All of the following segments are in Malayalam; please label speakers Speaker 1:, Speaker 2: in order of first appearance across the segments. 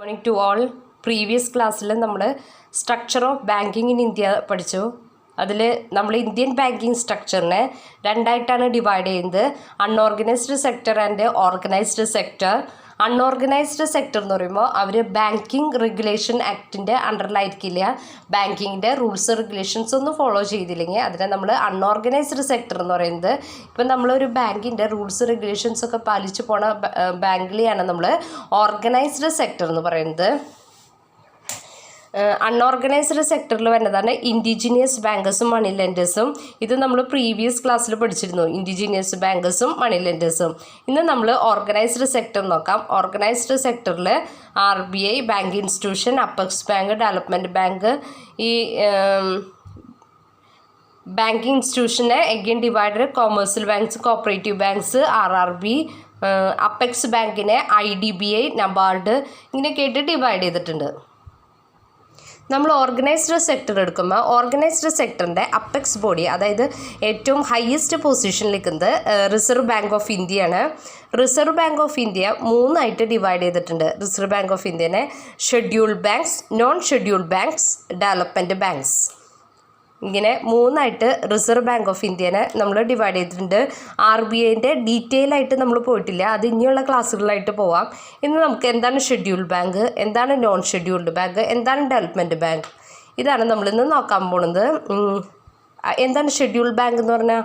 Speaker 1: Morning to all. പ്രീവിയസ് ക്ലാസ്സിൽ നമ്മൾ structure of banking in India പഠിച്ചു. അതിൽ നമ്മൾ ഇന്ത്യൻ ബാങ്കിങ് സ്ട്രക്ചറിനെ രണ്ടായിട്ടാണ് ഡിവൈഡ് ചെയ്യുന്നത്: unorganised sector and organised sector. Unorganised sector എന്ന് പറയുമ്പോൾ അവർ ബാങ്കിങ് റെഗുലേഷൻ ആക്ടിൻ്റെ അണ്ടറിലായിരിക്കില്ല. ബാങ്കിങ്ങിൻ്റെ റൂൾസ് റെഗുലേഷൻസ് ഒന്നും ഫോളോ ചെയ്തില്ലെങ്കിൽ അതിനെ നമ്മൾ അൺഓർഗനൈസ്ഡ് സെക്ടർ എന്ന് പറയുന്നത്. ഇപ്പം നമ്മളൊരു ബാങ്കിൻ്റെ റൂൾസ് റെഗുലേഷൻസ് ഒക്കെ പാലിച്ചു പോണ ബാങ്കിലെയാണ് നമ്മൾ ഓർഗനൈസ്ഡ് സെക്ടർ എന്ന് പറയുന്നത്. അൺഓർഗനൈസ്ഡ് സെക്ടറിൽ വരുന്നതാണ് ഇൻഡിജീനിയസ് ബാങ്കേഴ്സും മണി ലെൻഡേഴ്സും. ഇത് നമ്മൾ പ്രീവിയസ് ക്ലാസ്സിൽ പഠിച്ചിരുന്നു, ഇൻഡിജീനിയസ് ബാങ്കേഴ്സും മണി ലെൻഡേഴ്സും. ഇന്ന് നമ്മൾ ഓർഗനൈസ്ഡ് സെക്ടർ നോക്കാം. ഓർഗനൈസ്ഡ് സെക്ടറിൽ RBI, bank institution, apex bank, development bank. ഈ ബാങ്കിങ് ഇൻസ്റ്റിറ്റ്യൂഷനെ again divided commercial banks, cooperative banks, RRB. Apex ബാങ്കിനെ IDBI, നബാർഡ് ഇങ്ങനെയൊക്കെ ആയിട്ട് ഡിവൈഡ് ചെയ്തിട്ടുണ്ട്. നമ്മൾ ഓർഗനൈസ്ഡ് സെക്ടർ എടുക്കുമ്പോൾ ഓർഗനൈസ്ഡ് സെക്ടറിൻ്റെ അപ്പെക്സ് ബോഡി, അതായത് ഏറ്റവും ഹയസ്റ്റ് പൊസിഷനിൽ നിൽക്കുന്നത് റിസർവ് ബാങ്ക് ഓഫ് ഇന്ത്യയാണ്. റിസർവ് ബാങ്ക് ഓഫ് ഇന്ത്യ മൂന്നായിട്ട് ഡിവൈഡ് ചെയ്തിട്ടുണ്ട്. റിസർവ് ബാങ്ക് ഓഫ് ഇന്ത്യനെ scheduled banks, non scheduled banks, development banks, ഇങ്ങനെ മൂന്നായിട്ട് റിസർവ് ബാങ്ക് ഓഫ് ഇന്ത്യനെ നമ്മൾ ഡിവൈഡ് ചെയ്തിട്ടുണ്ട്. RBIൻ്റെ ഡീറ്റെയിൽ ആയിട്ട് നമ്മൾ പോയിട്ടില്ല, അത് ഇനിയുള്ള ക്ലാസ്സുകളിലായിട്ട് പോവാം. ഇന്ന് നമുക്ക് എന്താണ് ഷെഡ്യൂൾഡ് ബാങ്ക്, എന്താണ് നോൺ ഷെഡ്യൂൾഡ് ബാങ്ക്, എന്താണ് ഡെവലപ്മെൻറ്റ് ബാങ്ക്, ഇതാണ് നമ്മളിന്ന് നോക്കാൻ പോകുന്നത്. എന്താണ് ഷെഡ്യൂൾഡ് ബാങ്ക് എന്ന് പറഞ്ഞാൽ?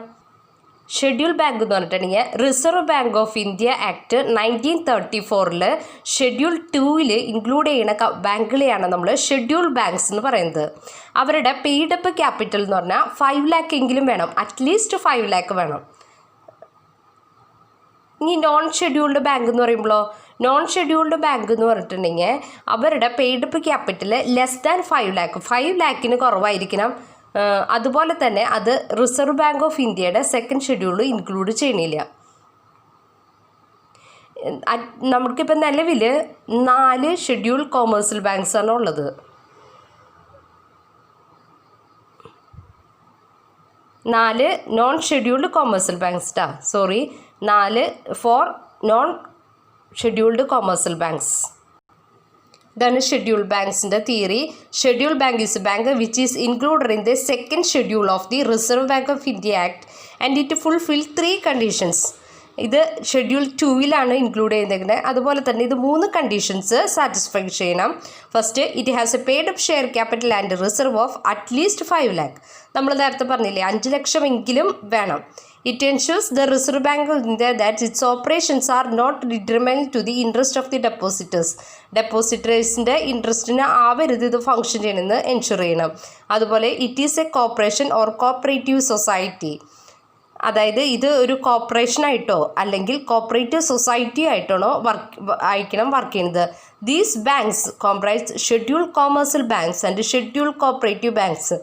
Speaker 1: ഷെഡ്യൂൾ ബാങ്ക് എന്ന് പറഞ്ഞിട്ടുണ്ടെങ്കിൽ reserve Bank of India act 1934 schedule 2 include ചെയ്യുന്ന ബാങ്കുകളെയാണ് നമ്മൾ ഷെഡ്യൂൾ ബാങ്ക്സ് എന്ന് പറയുന്നത്. അവരുടെ പെയ്ഡപ്പ് ക്യാപിറ്റൽ എന്ന് പറഞ്ഞാൽ 5 lakh എങ്കിലും വേണം, അറ്റ്ലീസ്റ്റ് 5 lakh വേണം. ഇനി നോൺ ഷെഡ്യൂൾഡ് ബാങ്ക് എന്ന് പറയുമ്പോഴോ, നോൺ ഷെഡ്യൂൾഡ് ബാങ്ക് എന്ന് പറഞ്ഞിട്ടുണ്ടെങ്കിൽ അവരുടെ paid-up capital less than 5 lakh, 5 lakhന് കുറവായിരിക്കണം. അതുപോലെ തന്നെ അത് റിസർവ് ബാങ്ക് ഓഫ് ഇന്ത്യയുടെ സെക്കൻഡ് ഷെഡ്യൂളിൽ ഇൻക്ലൂഡ് ചെയ്യണില്ല. നമുക്കിപ്പോൾ നിലവിൽ 4 ഷെഡ്യൂൾ കൊമേഴ്സ്യൽ ബാങ്ക്സ് ആണ് ഉള്ളത്. 4 non scheduled commercial banks 4 four non scheduled commercial banks. ഇതാണ് ഷെഡ്യൂൾ ബാങ്ക്സിൻ്റെ theory. Schedule bank is a bank which is included in the second schedule of the Reserve Bank of India Act and it fulfil 3 conditions. ഇത് ഷെഡ്യൂൾ 2 ഇൻക്ലൂഡ് ചെയ്തിരിക്കുന്നത്. അതുപോലെ തന്നെ ഇത് 3 കണ്ടീഷൻസ് സാറ്റിസ്ഫൈ ചെയ്യണം. First, it has a paid up share capital and reserve of at least 5 lakh. നമ്മൾ നേരത്തെ പറഞ്ഞില്ലേ, 5 ലക്ഷമെങ്കിലും വേണം. It ensures the Reserve Bank of India that its operations are not detrimental to the interest of the depositors. ഡെപ്പോസിറ്റേഴ്സിൻ്റെ ഇൻട്രസ്റ്റിന് ആവരുത് ഇത് ഫങ്ഷൻ ചെയ്യണമെന്ന് എൻഷുർ ചെയ്യണം. അതുപോലെ it is a corporation or cooperative society, അതായത് ഇത് ഒരു കോർപ്പറേഷനായിട്ടോ അല്ലെങ്കിൽ കോപ്പറേറ്റീവ് സൊസൈറ്റി ആയിട്ടാണോ വർക്ക് ചെയ്യുന്നത്. These banks comprise schedule commercial banks and schedule cooperative banks.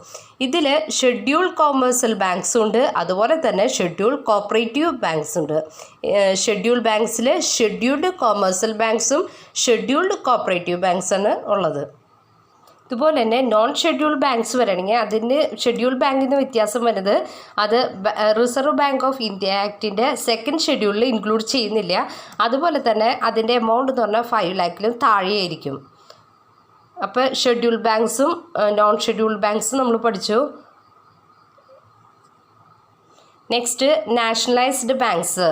Speaker 1: ഇതിൽ ഷെഡ്യൂൾ കൊമേഴ്സ്യൽ ബാങ്ക്സ് ഉണ്ട്, അതുപോലെ തന്നെ ഷെഡ്യൂൾ കോപ്പറേറ്റീവ് ബാങ്ക്സ് ഉണ്ട്. ഷെഡ്യൂൾ ബാങ്ക്സിൽ ഷെഡ്യൂൾഡ് കൊമേഴ്സ്യൽ ബാങ്ക്സും ഷെഡ്യൂൾഡ് കോപ്പറേറ്റീവ് ബാങ്ക്സാണ് ഉള്ളത്. ഇതുപോലെ തന്നെ നോൺ ഷെഡ്യൂൾ ബാങ്ക്സ് വരണമെങ്കിൽ അതിൻ്റെ ഷെഡ്യൂൾ ബാങ്കിന് വ്യത്യാസം വരുന്നത് അത് റിസർവ് ബാങ്ക് ഓഫ് ഇന്ത്യ ആക്ടിൻ്റെ സെക്കൻഡ് ഷെഡ്യൂളിൽ ഇൻക്ലൂഡ് ചെയ്യുന്നില്ല. അതുപോലെ തന്നെ അതിൻ്റെ എമൗണ്ട് എന്ന് പറഞ്ഞാൽ 5 lakhലും താഴെയായിരിക്കും. അപ്പോൾ ഷെഡ്യൂൾ ബാങ്ക്സും നോൺ ഷെഡ്യൂൾ ബാങ്ക്സും നമ്മൾ പഠിച്ചു. Next, nationalised banks.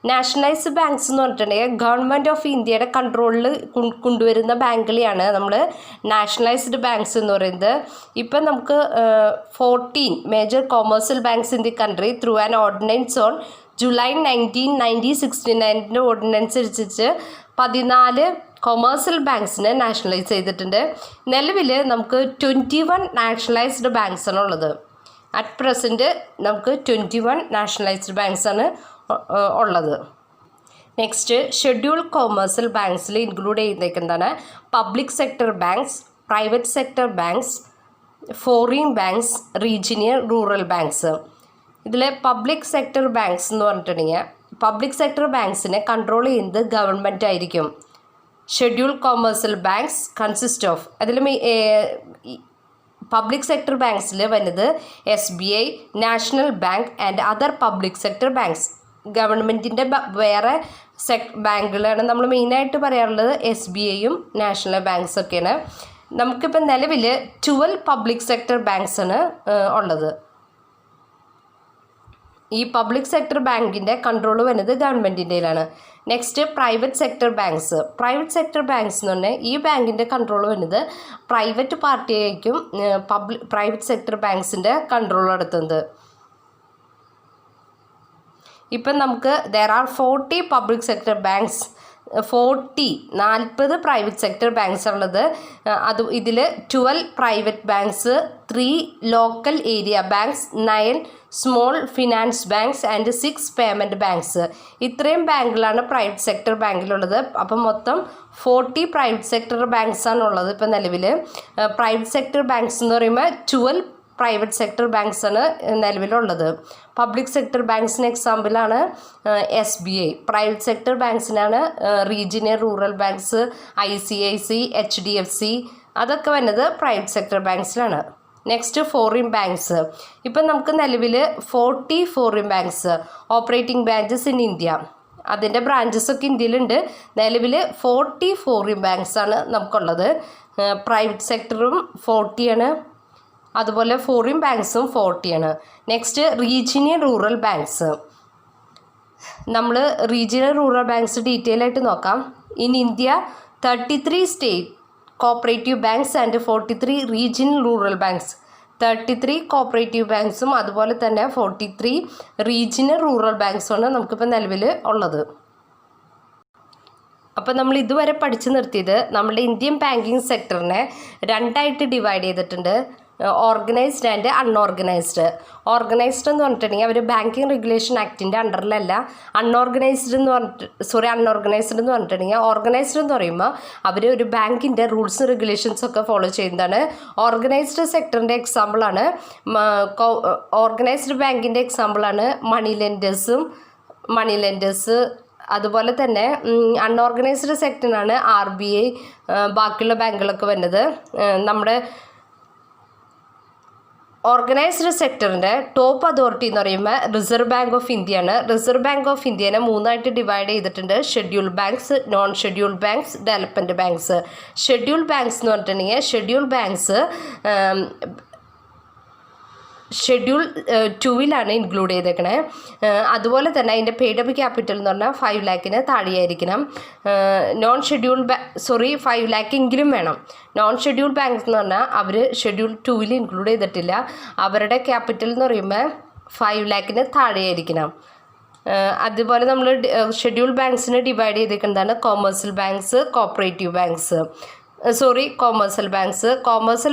Speaker 1: Nationalised banks എന്ന് പറഞ്ഞിട്ടുണ്ടെങ്കിൽ ഗവൺമെൻറ് ഓഫ് ഇന്ത്യയുടെ കൺട്രോളിൽ കൊണ്ടുവരുന്ന ബാങ്കുകളെയാണ് നമ്മൾ നാഷണലൈസ്ഡ് ബാങ്ക്സ് എന്ന് പറയുന്നത്. ഇപ്പം നമുക്ക് 14 major commercial banks in the country through an ordinance on July 1969 ordinance അനുസരിച്ച് 14 കൊമേഴ്സ്യൽ ബാങ്ക്സിനെ നാഷണലൈസ് ചെയ്തിട്ടുണ്ട്. നിലവിൽ നമുക്ക് 21 നാഷണലൈസ്ഡ് ബാങ്ക്സ് ആണ് ഉള്ളത്. അറ്റ് പ്രസൻറ്റ് നമുക്ക് 21 നാഷണലൈസ്ഡ് ബാങ്ക്സ് ആണ് ഉള്ളത്. നെക്സ്റ്റ്, ഷെഡ്യൂൾ കൊമേഴ്സ്യൽ ബാങ്ക്സിൽ ഇൻക്ലൂഡ് ചെയ്തേക്കുന്നതാണ് public sector banks, private sector banks, foreign banks, regional rural banks. ഇതിൽ പബ്ലിക് സെക്ടർ ബാങ്ക്സ് എന്ന് പറഞ്ഞിട്ടുണ്ടെങ്കിൽ പബ്ലിക് സെക്ടർ ബാങ്ക്സിനെ കൺട്രോൾ ചെയ്യുന്നത് ഗവൺമെൻറ് ആയിരിക്കും. Schedule commercial banks consist of, അതിൽ പബ്ലിക് സെക്ടർ ബാങ്ക്സിൽ വരുന്നത് SBI, national bank and other public sector banks. ഗവൺമെൻറ്റിൻ്റെ വേറെ ബാങ്കുകളാണ് നമ്മൾ മെയിനായിട്ട് പറയാറുള്ളത്. SBIയും നാഷണൽ ബാങ്ക്സൊക്കെയാണ്. നമുക്കിപ്പോൾ നിലവിൽ 12 പബ്ലിക് സെക്ടർ ബാങ്ക്സാണ് ഉള്ളത്. ഈ പബ്ലിക് സെക്ടർ ബാങ്കിൻ്റെ കൺട്രോൾ വരുന്നത് ഗവൺമെൻറ്റിൻ്റെയിലാണ്. Next private sector banks. Private sector banks എന്ന് പറഞ്ഞാൽ ഈ ബാങ്കിൻ്റെ കൺട്രോൾ വരുന്നത് പ്രൈവറ്റ് പാർട്ടിയായിരിക്കും പ്രൈവറ്റ് സെക്ടർ ബാങ്ക്സിൻ്റെ കൺട്രോൾ നടത്തുന്നത്. ഇപ്പം നമുക്ക് there are 40 public sector banks, 40 private sector banks ഉള്ളത്. ഇതിൽ 12 private banks, 3 local area banks, 9 small finance banks and 6 payment banks. ഇത്രയും ബാങ്കുകളാണ് പ്രൈവറ്റ് സെക്ടർ ബാങ്കിലുള്ളത്. അപ്പം മൊത്തം 40 പ്രൈവറ്റ് സെക്ടർ ബാങ്ക്സാണ് ഉള്ളത് ഇപ്പോൾ നിലവിൽ. പ്രൈവറ്റ് സെക്ടർ ബാങ്ക്സ് എന്ന് പറയുമ്പോൾ 12 പ്രൈവറ്റ് സെക്ടർ ബാങ്ക്സാണ് നിലവിലുള്ളത്. പബ്ലിക് സെക്ടർ ബാങ്ക്സിന് എക്സാമ്പിളാണ് SBI. പ്രൈവറ്റ് സെക്ടർ ബാങ്ക്സിനാണ് regional rural banks, ICIC, HDFC, അതൊക്കെ വരുന്നത് പ്രൈവറ്റ് സെക്ടർ ബാങ്ക്സിലാണ്. Next foreign banks. ഇപ്പം നമുക്ക് നിലവിൽ 40 foreign banks operating branches in India. അതിൻ്റെ ബ്രാഞ്ചസൊക്കെ ഇന്ത്യയിലുണ്ട്. നിലവിൽ 40 ഫോറിൻ ബാങ്ക്സാണ് നമുക്കുള്ളത്. പ്രൈവറ്റ് സെക്ടറും 40ആണ്, അതുപോലെ ഫോറിൻ ബാങ്ക്സും 40ആണ്. Next regional rural banks. നമ്മൾ റീജിയണൽ റൂറൽ ബാങ്ക്സ് ഡീറ്റെയിൽ ആയിട്ട് നോക്കാം. In India 33 state cooperative banks and 43 regional rural banks. 33 cooperative ബാങ്ക്സും അതുപോലെ തന്നെ 43 റീജിയണൽ റൂറൽ ബാങ്ക്സുമാണ് നമുക്കിപ്പോൾ നിലവിൽ ഉള്ളത്. അപ്പോൾ നമ്മൾ ഇതുവരെ പഠിച്ചു നിർത്തിയത് നമ്മുടെ ഇന്ത്യൻ ബാങ്കിങ് സെക്ടറിനെ 2ആയിട്ട് ഡിവൈഡ് ചെയ്തിട്ടുണ്ട്. Organised and unorganised. ഓർഗനൈസ്ഡ് എന്ന് പറഞ്ഞിട്ടുണ്ടെങ്കിൽ അവർ ബാങ്കിങ് റെഗുലേഷൻ ആക്ടിൻ്റെ അണ്ടറിലല്ല. അൺഓർഗനൈസ്ഡ് എന്ന് പറഞ്ഞിട്ടുണ്ടെങ്കിൽ ഓർഗനൈസ്ഡ് എന്ന് പറയുമ്പോൾ അവർ ഒരു ബാങ്കിൻ്റെ റൂൾസും റെഗുലേഷൻസും ഒക്കെ ഫോളോ ചെയ്യുന്നതാണ്. ഓർഗനൈസ്ഡ് സെക്ടറിൻ്റെ എക്സാമ്പിളാണ് ഓർഗനൈസ്ഡ് ബാങ്കിൻ്റെ എക്സാമ്പിളാണ് മണി ലെൻഡേഴ്സ്. അതുപോലെ തന്നെ അൺഓർഗനൈസ്ഡ് സെക്ടറിനാണ് RBI, ബാക്കിയുള്ള ബാങ്കുകളൊക്കെ വരുന്നത്. നമ്മുടെ ഓർഗനൈസ്ഡ് സെക്ടറിൻ്റെ ടോപ്പ് അതോറിറ്റി എന്ന് പറയുമ്പോൾ റിസർവ് ബാങ്ക് ഓഫ് ഇന്ത്യയാണ്. റിസർവ് ബാങ്ക് ഓഫ് ഇന്ത്യനെ 3ആയിട്ട് ഡിവൈഡ് ചെയ്തിട്ടുണ്ട്. Scheduled banks, non scheduled banks, development banks. Scheduled banks എന്ന് പറഞ്ഞിട്ടുണ്ടെങ്കിൽ ഷെഡ്യൂൾഡ് ബാങ്ക്സ് ഷെഡ്യൂൾ 2ലാണ് ഇൻക്ലൂഡ് ചെയ്തേക്കണേ. അതുപോലെ തന്നെ അതിൻ്റെ പെയ്ഡ് അപ്പ് ക്യാപിറ്റൽ എന്ന് പറഞ്ഞാൽ 5 lakhന് താഴെയായിരിക്കണം. 5 lakh എങ്കിലും വേണം. നോൺ ഷെഡ്യൂൾ ബാങ്ക്സ് എന്ന് പറഞ്ഞാൽ അവർ ഷെഡ്യൂൾ 2ൽ ഇൻക്ലൂഡ് ചെയ്തിട്ടില്ല. അവരുടെ ക്യാപിറ്റൽ എന്ന് പറയുമ്പോൾ 5 lakhന് താഴെയായിരിക്കണം. അതുപോലെ നമ്മൾ ഷെഡ്യൂൾ ബാങ്ക്സിന് ഡിവൈഡ് ചെയ്തിരിക്കുന്നതാണ് commercial banks, cooperative banks. Commercial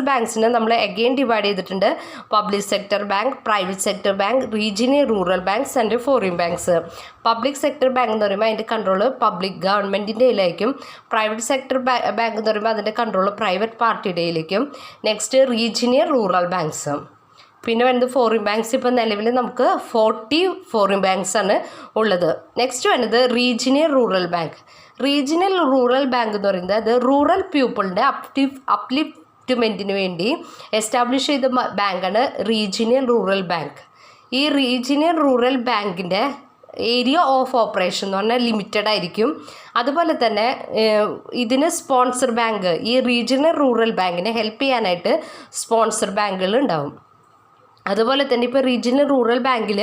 Speaker 1: ബാങ്ക്സിനെ നമ്മൾ അഗെയിൻ ഡിവൈഡ് ചെയ്തിട്ടുണ്ട്. Public sector bank, private sector bank, regional rural banks and foreign banks. Public sector bank എന്ന് പറയുമ്പോൾ അതിൻ്റെ കൺട്രോൾ പബ്ലിക് ഗവൺമെൻറ്റിൻ്റെ കയ്യിലായിരിക്കും. പ്രൈവറ്റ് സെക്ടർ ബാങ്ക് എന്ന് പറയുമ്പോൾ അതിൻ്റെ കൺട്രോൾ പ്രൈവറ്റ് പാർട്ടിയുടെ കയ്യിലേക്കും. Next regional rural banks. പിന്നെ വരുന്നത് ഫോറിൻ ബാങ്ക്സ്. ഇപ്പോൾ നിലവിൽ നമുക്ക് 40 ഫോറിൻ ബാങ്ക്സ് ആണ് ഉള്ളത്. നെക്സ്റ്റ് വരുന്നത് regional rural bank. Regional rural bank എന്ന് പറയുന്നത് അത് റൂറൽ പീപ്പിളിൻ്റെ അപ്ലിഫ്റ്റ്മെൻറ്റിന് വേണ്ടി എസ്റ്റാബ്ലിഷ് ചെയ്ത ബാങ്കാണ് റീജിയണൽ റൂറൽ ബാങ്ക്. ഈ റീജിയണൽ റൂറൽ ബാങ്കിൻ്റെ ഏരിയ ഓഫ് ഓപ്പറേഷൻ എന്ന് പറഞ്ഞാൽ ലിമിറ്റഡ് ആയിരിക്കും. അതുപോലെ തന്നെ ഇതിന് സ്പോൺസർ ബാങ്ക്, ഈ റീജിയണൽ റൂറൽ ബാങ്കിനെ ഹെൽപ്പ് ചെയ്യാനായിട്ട് സ്പോൺസർ ബാങ്കുകൾ ഉണ്ടാവും. അതുപോലെ തന്നെ ഇപ്പോൾ റീജിയണൽ റൂറൽ ബാങ്കിൽ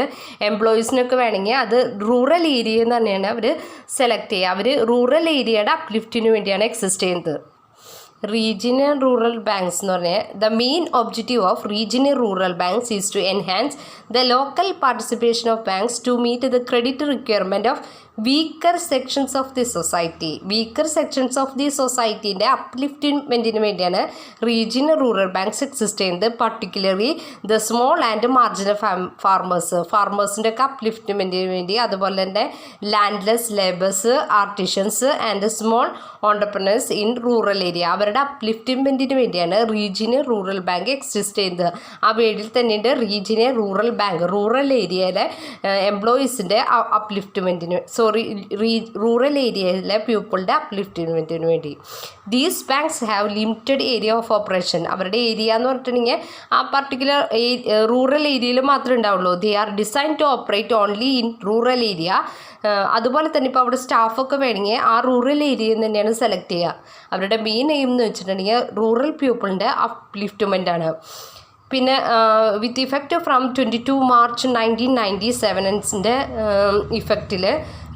Speaker 1: എംപ്ലോയീസിനൊക്കെ വേണമെങ്കിൽ അത് റൂറൽ ഏരിയ എന്ന് തന്നെയാണ് അവർ സെലക്ട് ചെയ്യുക. അവർ റൂറൽ ഏരിയയുടെ അപ്ലിഫ്റ്റിന് വേണ്ടിയാണ് എക്സിസ്റ്റ് ചെയ്യുന്നത്. റീജിയണൽ റൂറൽ ബാങ്ക്സ് എന്ന് പറഞ്ഞാൽ the main objective of regional rural banks is to enhance the local participation of banks to meet the credit requirement of weaker sections of the സൊസൈറ്റീൻ്റെ അപ്ലിഫ്റ്റ്മെൻറ്റിന് വേണ്ടിയാണ് റീജിയണൽ റൂറൽ ബാങ്ക്സ് എക്സിസ്റ്റ് ചെയ്യുന്നത്. Particularly the small and marginal ഫാർമേഴ്സിൻ്റെ ഒക്കെ അപ്ലിഫ്റ്റ്മെൻറ്റിന് വേണ്ടി, അതുപോലെ തന്നെ landless labours, artisans and small entrepreneurs in rural area, അവരുടെ അപ്ലിഫ്റ്റ്മെൻറ്റിന് വേണ്ടിയാണ് റീജിയണൽ റൂറൽ ബാങ്ക് എക്സിസ്റ്റ് ചെയ്യുന്നത്. ആ വേർഡിൽ തന്നെയുണ്ട് റീജിയണൽ റൂറൽ ബാങ്ക്, റൂറൽ ഏരിയയിലെ എംപ്ലോയീസിൻ്റെ അപ്ലിഫ്റ്റ്മെൻറ്റിന് റൂറൽ ഏരിയയിലെ പീപ്പിളുടെ അപ്ലിഫ്റ്റ്മെൻറ്റിന് വേണ്ടി. These banks have limited area of operation. അവരുടെ ഏരിയ എന്ന് പറഞ്ഞിട്ടുണ്ടെങ്കിൽ ആ പർട്ടിക്കുലർ റൂറൽ ഏരിയയിൽ മാത്രമേ ഉണ്ടാവുള്ളൂ. They are designed to operate only in rural area. അതുപോലെ തന്നെ ഇപ്പോൾ അവിടെ സ്റ്റാഫൊക്കെ വേണമെങ്കിൽ ആ റൂറൽ ഏരിയയിൽ നിന്ന് തന്നെയാണ് സെലക്ട് ചെയ്യുക. അവരുടെ മെയിൻ എയിം എന്ന് വെച്ചിട്ടുണ്ടെങ്കിൽ റൂറൽ പീപ്പിളിൻ്റെ അപ്ലിഫ്റ്റ്മെൻ്റ് ആണ്. പിന്നെ വിത്ത് ഇഫക്റ്റ് ഫ്രം 22 മാർച്ച് 1997 ഇഫക്റ്റിൽ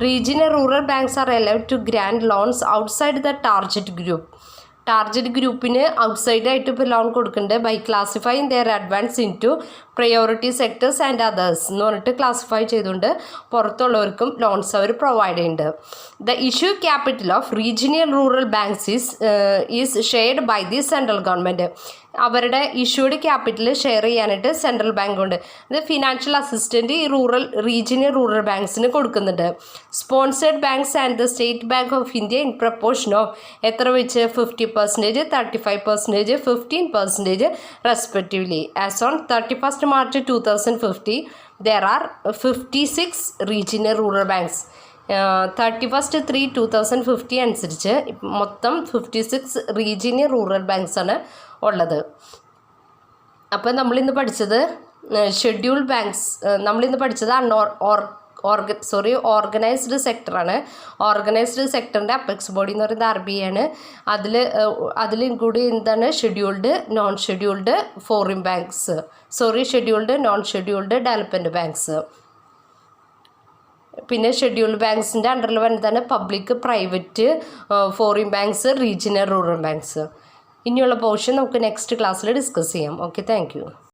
Speaker 1: regional rural banks are allowed to grant loans outside the target ഗ്രൂപ്പിന് ഔട്ട്സൈഡായിട്ട് ഇപ്പോൾ ലോൺ കൊടുക്കുന്നുണ്ട് by classifying their advance into priority sectors and others എന്ന് പറഞ്ഞിട്ട് ക്ലാസിഫൈ ചെയ്തുകൊണ്ട് പുറത്തുള്ളവർക്കും ലോൺസ് അവർ പ്രൊവൈഡ് ചെയ്യുന്നുണ്ട്. The issue capital of regional rural banks is shared by the central government. അവരുടെ ഇഷ്യൂഡ് ക്യാപിറ്റൽ ഷെയർ ചെയ്യാനായിട്ട് സെൻട്രൽ ബാങ്ക് ഉണ്ട്. ഇത് ഫിനാൻഷ്യൽ അസിസ്റ്റൻറ്റ് ഈ റീജിയണൽ റൂറൽ ബാങ്ക്സിന് കൊടുക്കുന്നുണ്ട്. Sponsored banks and the state bank of India in proportion of എത്ര വെച്ച് 50%, 35%, 15% respectively. As on 31 March 2050 there are 56 regional rural banks. 31/3/2050 അനുസരിച്ച് മൊത്തം 56 റീജിയണൽ റൂറൽ ബാങ്ക്സ് ആണ് ഉള്ളത്. അപ്പോൾ നമ്മളിന്ന് പഠിച്ചത് ഷെഡ്യൂൾഡ് ബാങ്ക്സ്. നമ്മളിന്ന് പഠിച്ചത് ഓർഗനൈസ്ഡ് സെക്ടറാണ്. ഓർഗനൈസ്ഡ് സെക്ടറിൻ്റെ അപ്പെക്സ് ബോഡി എന്ന് പറയുന്നത് RBI ആണ്. അതിൽ ഇൻക്ലൂഡ് ചെയ്യുന്നതാണ് scheduled, non scheduled foreign banks, scheduled, non scheduled development banks. പിന്നെ ഷെഡ്യൂൾഡ് ബാങ്ക്സിൻ്റെ അണ്ടറിൽ വരുന്നതാണ് public, private, foreign banks, regional rural banks. ഇനിയുള്ള പോർഷൻ നമുക്ക് നെക്സ്റ്റ് ക്ലാസ്സിൽ ഡിസ്കസ് ചെയ്യാം. Okay, thank you.